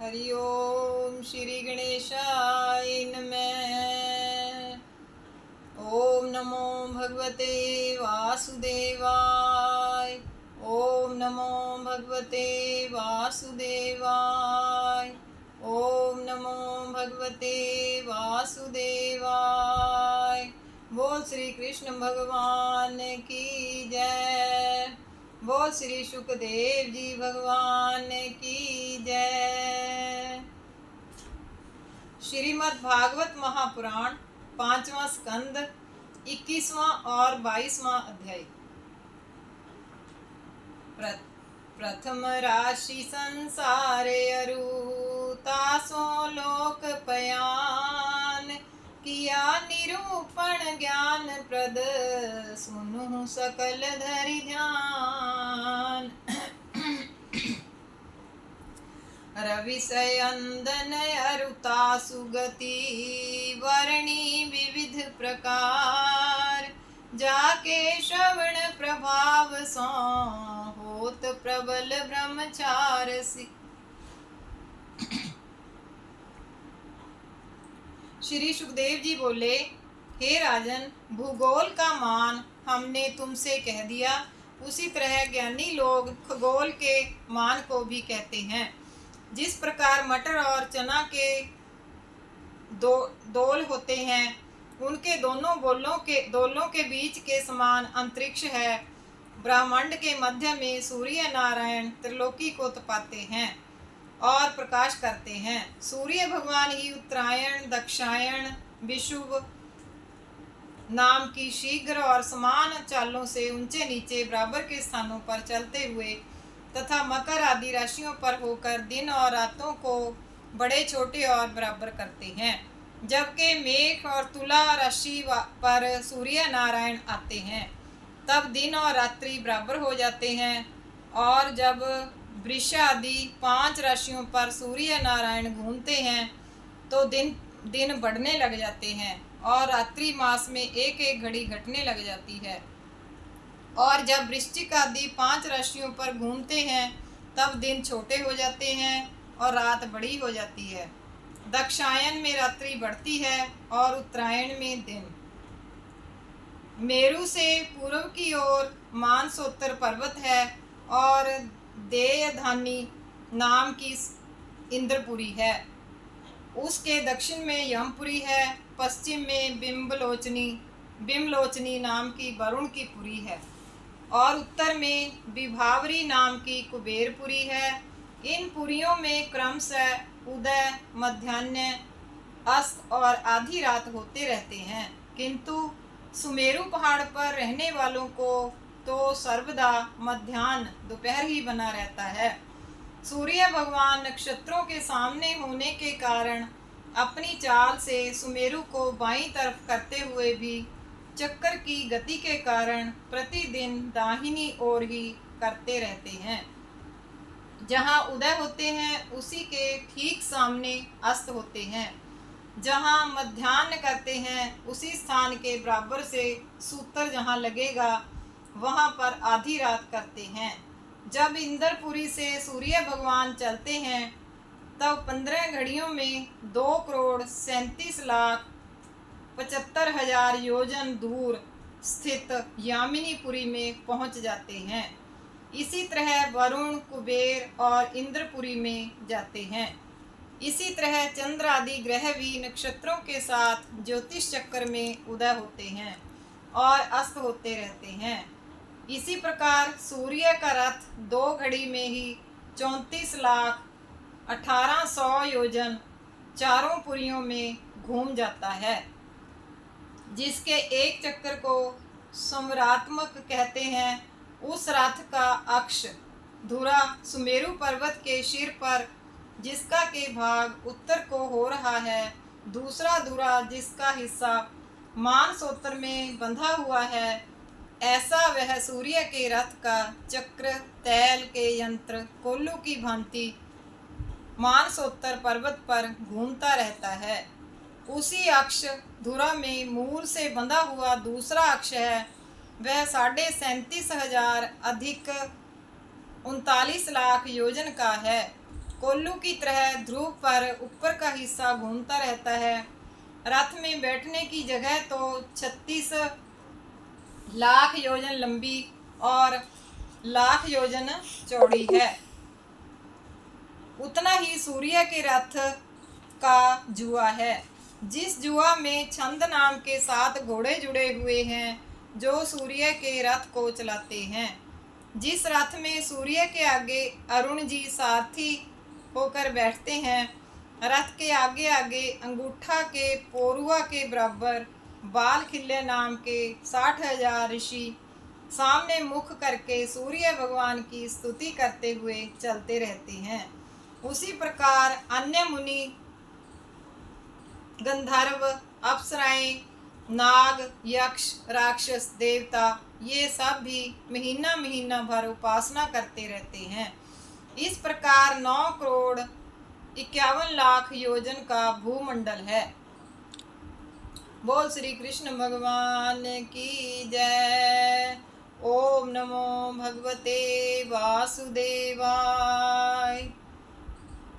हरि ओम श्री गणेशाय नमः। ओम नमो भगवते वासुदेवाय। ओम नमो भगवते वासुदेवाय। ओम नमो भगवते वासुदेवाय। बोल श्री कृष्ण भगवान की जय। बोल श्री सुखदेव जी भगवान की जय। श्रीमद् भागवत महापुराण 5वां स्कंद 21वां और 22वां अध्याय। प्रथम राशि संसारे अरु तासो लोक पयान किया निरूपण ज्ञान प्रद सुनु सकल धरि ध्यान। रविशयंदन अरुता सुगति वर्णी विविध प्रकार जाके श्रवण प्रभाव सो होत प्रबल ब्रह्मचार। श्री सुखदेव जी बोले, हे राजन, भूगोल का मान हमने तुमसे कह दिया। उसी तरह ज्ञानी लोग खगोल के मान को भी कहते हैं। जिस प्रकार मटर और चना के दोल होते हैं, उनके दोनों दोलों के बीच के समान अंतरिक्ष है। ब्रह्मांड के मध्य में सूर्य नारायण त्रिलोकी को तपाते हैं और प्रकाश करते हैं। सूर्य भगवान ही उत्तरायण, दक्षायण, विषुव नाम की शीघ्र और समान चालों से ऊंचे नीचे बराबर के स्थानों पर चलते हुए तथा मकर आदि राशियों पर होकर दिन और रातों को बड़े छोटे और बराबर करते हैं। जबकि मेष और तुला राशि पर सूर्य नारायण आते हैं, तब दिन और रात्रि बराबर हो जाते हैं। और जब वृष आदि 5 राशियों पर सूर्य नारायण घूमते हैं, तो दिन बढ़ने लग जाते हैं और रात्रि मास में एक एक घड़ी घटने लग जाती है। और जब वृश्चिक आदि 5 राशियों पर घूमते हैं, तब दिन छोटे हो जाते हैं और रात बड़ी हो जाती है। दक्षायन में रात्रि बढ़ती है और उत्तरायण में दिन। मेरु से पूर्व की ओर मानसोत्तर पर्वत है और देयधानी नाम की इंद्रपुरी है। उसके दक्षिण में यमपुरी है। पश्चिम में बिम्बलोचनी नाम की वरुण की पुरी है और उत्तर में विभावरी नाम की कुबेरपुरी है। इन पुरियों में क्रमशः उदय, मध्याह्न, अस्त और आधी रात होते रहते हैं, किंतु सुमेरु पहाड़ पर रहने वालों को तो सर्वदा मध्याह्न दोपहर ही बना रहता है। सूर्य भगवान नक्षत्रों के सामने होने के कारण अपनी चाल से सुमेरु को बाईं तरफ करते हुए भी चक्कर की गति के कारण प्रतिदिन दाहिनी ओर ही करते रहते हैं। जहाँ उदय होते हैं, उसी के ठीक सामने अस्त होते हैं। जहाँ मध्याह्न करते हैं, उसी स्थान के बराबर से सूत्र जहाँ लगेगा, वहाँ पर आधी रात करते हैं। जब इंद्रपुरी से सूर्य भगवान चलते हैं, तब 15 घड़ियों में 2,37,75,000 योजन दूर स्थित यामिनीपुरी में पहुंच जाते हैं। इसी तरह वरुण, कुबेर और इंद्रपुरी में जाते हैं। इसी तरह चंद्र आदि ग्रह भी नक्षत्रों के साथ ज्योतिष चक्र में उदय होते हैं और अस्त होते रहते हैं। इसी प्रकार सूर्य का रथ 2 घड़ी में ही 34,18,100 योजन चारों पुरियों में घूम जाता है, जिसके एक चक्कर को संवरात्मक कहते हैं। उस रथ का अक्ष धुरा सुमेरु पर्वत के सिर पर, जिसका के भाग उत्तर को हो रहा है, दूसरा धुरा जिसका हिस्सा मानसोत्तर में बंधा हुआ है, ऐसा वह सूर्य के रथ का चक्र तैल के यंत्र कोल्लू की भांति मानसोत्तर पर्वत पर घूमता रहता है। उसी अक्ष धुरा में मूल से बंधा हुआ दूसरा अक्ष है, वह 37,500 अधिक 39 लाख योजन का है। कोल्लू की तरह ध्रुव पर ऊपर का हिस्सा घूमता रहता है। रथ में बैठने की जगह तो 36 लाख योजन लंबी और लाख योजन चौड़ी है। उतना ही सूर्य के रथ का जुआ है, जिस जुआ में छंद नाम के 7 घोड़े जुड़े हुए हैं जो सूर्य के रथ को चलाते हैं। जिस रथ में सूर्य के आगे अरुण जी सारथी होकर बैठते हैं, रथ के आगे आगे अंगूठा के पोरुआ के बराबर बाल खिल्ले नाम के 60,000 ऋषि सामने मुख करके सूर्य भगवान की स्तुति करते हुए चलते रहते हैं। उसी प्रकार अन्य मुनि, गंधर्व, अप्सराएं, नाग, यक्ष, राक्षस, देवता, ये सब भी महीना महीना भर उपासना करते रहते हैं। इस प्रकार 9 करोड़ 51 लाख योजन का भूमंडल है। बोल श्री कृष्ण भगवान की जय। ओम नमो भगवते वासुदेवाय।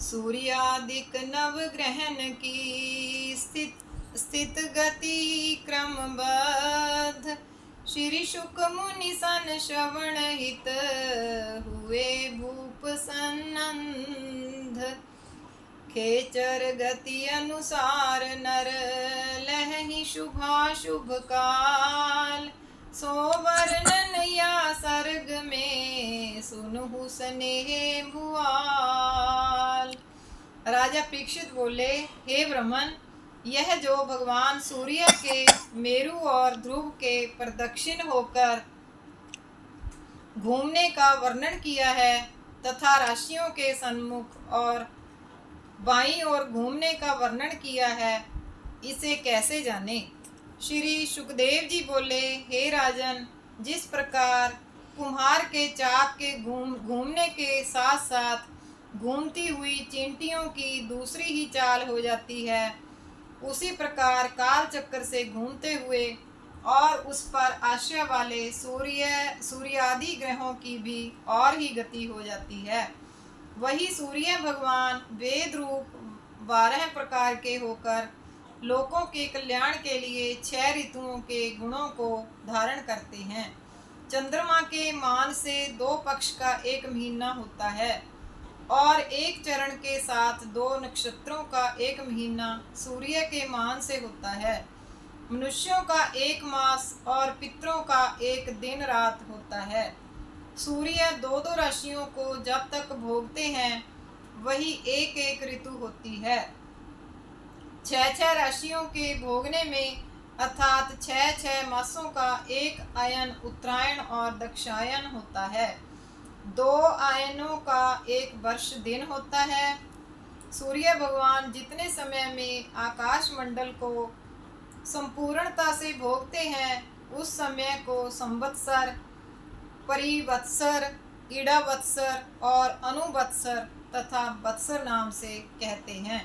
सूर्यादिक नवग्रहण की स्थित गति क्रमबद्ध, श्री शुक मुनि सन श्रवण हित हुए भूप सन्नंध। खेचर गति अनुसार नर लहहि शुभाशुभ काल, सो वर्णन या सर्ग में सुनहु स्नेह भुआल। राजा परीक्षित बोले, हे ब्राह्मण, यह जो भगवान सूर्य के मेरु और ध्रुव के प्रदक्षिण होकर घूमने का वर्णन किया है तथा राशियों के सन्मुख और बाईं ओर घूमने का वर्णन किया है, इसे कैसे जाने। श्री सुखदेव जी बोले, हे राजन, जिस प्रकार कुम्हार के चाक के घूमने के साथ साथ घूमती हुई चींटियों की दूसरी ही चाल हो जाती है, उसी प्रकार काल चक्र से घूमते हुए और उस पर आश्रय वाले सूर्य आदि ग्रहों की भी और ही गति हो जाती है। वही सूर्य भगवान वेद रूप 12 प्रकार के होकर लोकों के कल्याण के लिए 6 ऋतुओं के गुणों को धारण करते हैं। चंद्रमा के मान से 2 पक्ष का एक महीना होता है और एक चरण के साथ 2 नक्षत्रों का एक महीना सूर्य के मान से होता है। मनुष्यों का 1 मास और पितरों का 1 दिन रात होता है। सूर्य 2-2 राशियों को जब तक भोगते हैं, वही एक एक ऋतु होती है। 6-6 राशियों के भोगने में अर्थात 6-6 मासों का एक आयन उत्तरायण और दक्षायन होता है। 2 आयनों का एक वर्ष दिन होता है। सूर्य भगवान जितने समय में आकाश मंडल को संपूर्णता से भोगते हैं, उस समय को संवत्सर, परिवत्सर, ईड़ावत्सर और अनुवत्सर तथा वत्सर नाम से कहते हैं।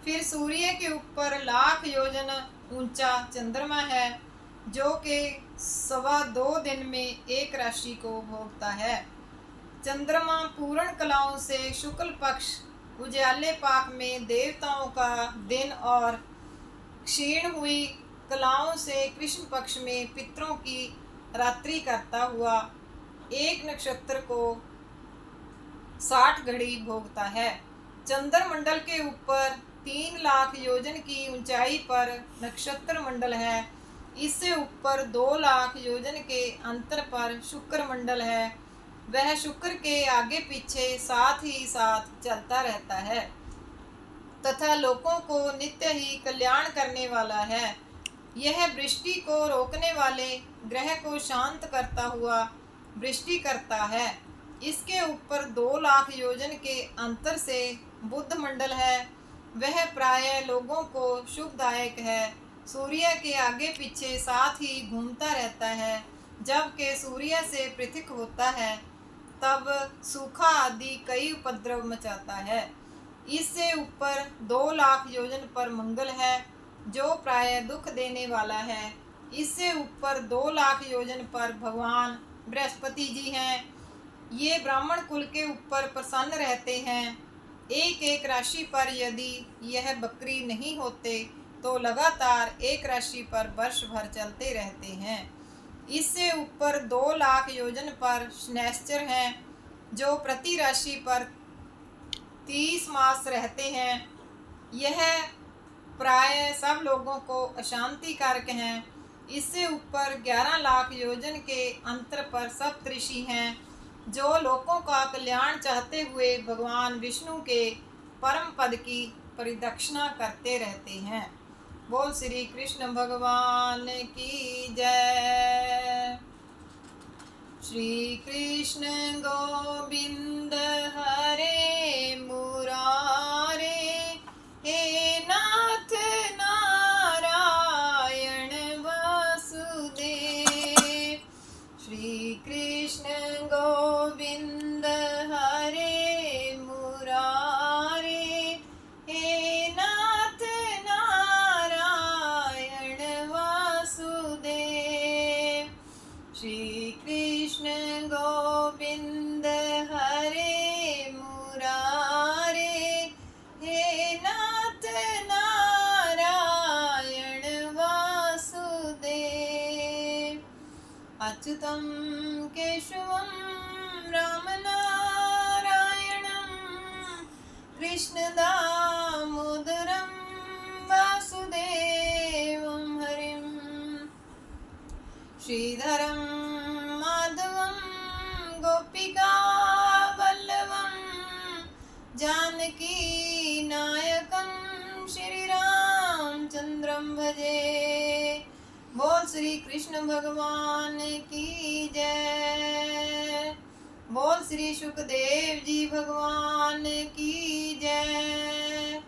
फिर सूर्य के ऊपर लाख योजन ऊंचा चंद्रमा है, जो कि 2.25 दिन में एक राशि को भोगता है। चंद्रमा पूर्ण कलाओं से शुक्ल पक्ष उजाले पाक में देवताओं का दिन और क्षीण हुई कलाओं से कृष्ण पक्ष में पितरों की रात्रि करता हुआ एक नक्षत्र को 60 घड़ी भोगता है। चंद्रमंडल के ऊपर 3 लाख योजन की ऊंचाई पर नक्षत्र मंडल है। इससे ऊपर 2 लाख योजन के अंतर पर शुक्र मंडल है। वह शुक्र के आगे पीछे साथ ही साथ चलता रहता है तथा लोगों को नित्य ही कल्याण करने वाला है। यह वृष्टि को रोकने वाले ग्रह को शांत करता हुआ वृष्टि करता है। इसके ऊपर 2 लाख योजन के अंतर से बुध मंडल है। वह प्रायः लोगों को शुभदायक है। सूर्य के आगे पीछे साथ ही घूमता रहता है। जबकि सूर्य से पृथक होता है, तब सूखा आदि कई उपद्रव मचाता है। इससे ऊपर 2 लाख योजन पर मंगल है, जो प्रायः दुख देने वाला है। इससे ऊपर 2 लाख योजन पर भगवान बृहस्पति जी हैं। ये ब्राह्मण कुल के ऊपर प्रसन्न रहते हैं। एक एक राशि पर यदि यह बकरी नहीं होते तो लगातार एक राशि पर वर्ष भर चलते रहते हैं। इससे ऊपर 2 लाख योजन पर शनैश्चर हैं जो प्रति राशि पर 30 मास रहते हैं। यह प्राय सब लोगों को अशांतिकारक हैं। इससे ऊपर 11 लाख योजन के अंतर पर सप्तऋषि हैं जो लोगों का कल्याण चाहते हुए भगवान विष्णु के परम पद की परिदक्षिणा करते रहते हैं। बोल श्री कृष्ण भगवान की जय। श्री कृष्ण गोविंद हरे मुरारे, हे नाथ नारायण वासुदेव। श्री कृष्ण गोविंद हरे मुरारे, हे नाथ नारायण वासुदेव। श्री कृष्ण गोविंद हरे मुरारे, हे नाथ नारायण वासुदेव। अच्युतं केशवं राम नारायणं कृष्णदामोदरं वासुदेवं हरिं श्रीधरं माधवं गोपिका वल्लभं जानकी नायकं श्रीरामचंद्रं भजे। बोल श्री कृष्ण भगवान की जय। बोल श्री सुखदेव जी भगवान की जय।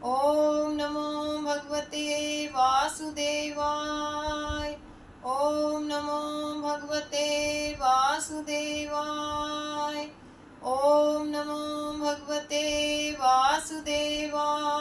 ओम नमो भगवते वासुदेवाय। ओम नमो भगवते वासुदेवाय। ओम नमो भगवते वासुदेवाय।